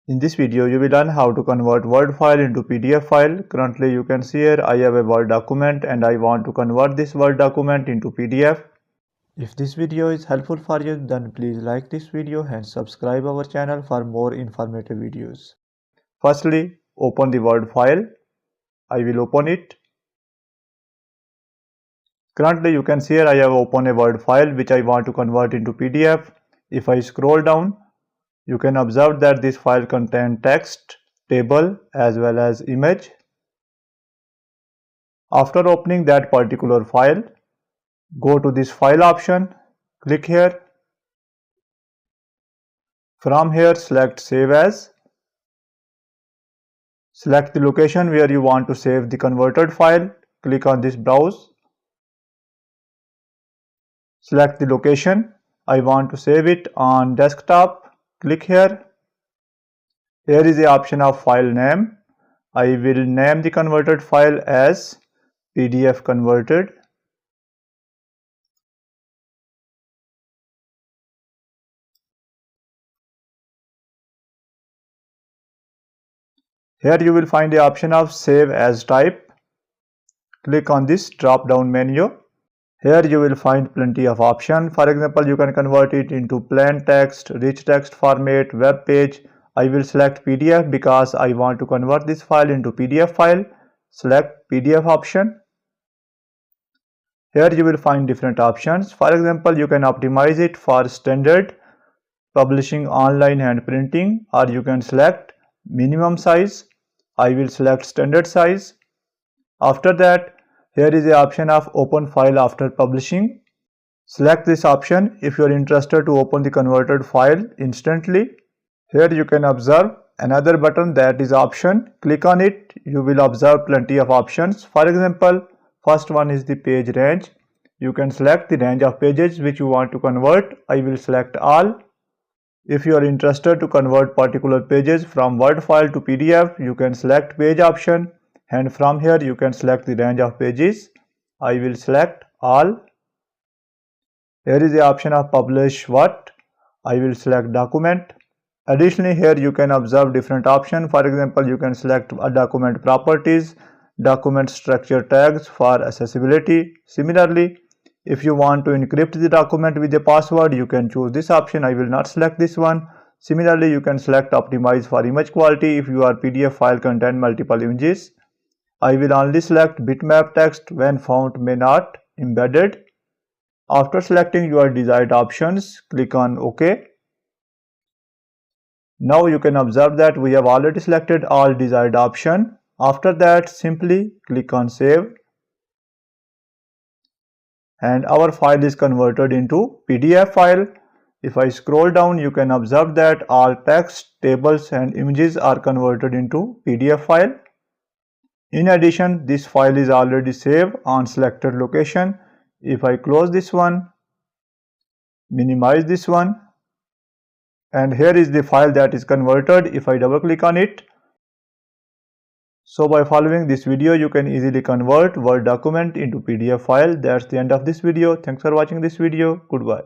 In this video, you will learn how to convert Word file into PDF file. Currently, you can see here I have a Word document and I want to convert this Word document into PDF. If this video is helpful for you, then please like this video and subscribe our channel for more informative videos. Firstly, open the Word file. I will open it. Currently, you can see here I have opened a Word file which I want to convert into PDF. If I scroll down, you can observe that this file contains text, table as well as image. After opening that particular file, go to this file option, click here. From here, select save as. Select the location where you want to save the converted file. Click on this browse. Select the location. I want to save it on desktop. Click here. Here is the option of file name. I will name the converted file as PDF converted. Here you will find the option of save as type. Click on this drop down menu. Here you will find plenty of options. For example, you can convert it into plain text, rich text format, web page. I will select PDF because I want to convert this file into PDF file. Select PDF option. Here you will find different options. For example, you can optimize it for standard, publishing online and printing, or you can select minimum size. I will select standard size. After that, here is the option of open file after publishing. Select this option if you are interested to open the converted file instantly. Here you can observe another button, that is option. Click on it. You will observe plenty of options. For example, first one is the page range. You can select the range of pages which you want to convert. I will select all. If you are interested to convert particular pages from Word file to PDF, you can select page option, and from here you can select the range of pages. I will select all. Here is the option of publish what. I will select document. Additionally, here you can observe different options. For example, you can select a document properties, document structure tags for accessibility. Similarly, if you want to encrypt the document with a password, you can choose this option. I will not select this one. Similarly, you can select optimize for image quality if your PDF file contains multiple images. I will only select bitmap text when font may not embedded. After selecting your desired options, click on OK. Now you can observe that we have already selected all desired options. After that, simply click on save. And our file is converted into PDF file. If I scroll down, you can observe that all text, tables and images are converted into PDF file. In addition, this file is already saved on selected location. If I close this one, minimize this one, and here is the file that is converted. If I double click on it, so by following this video, you can easily convert Word document into PDF file. That's the end of this video. Thanks for watching this video. Goodbye.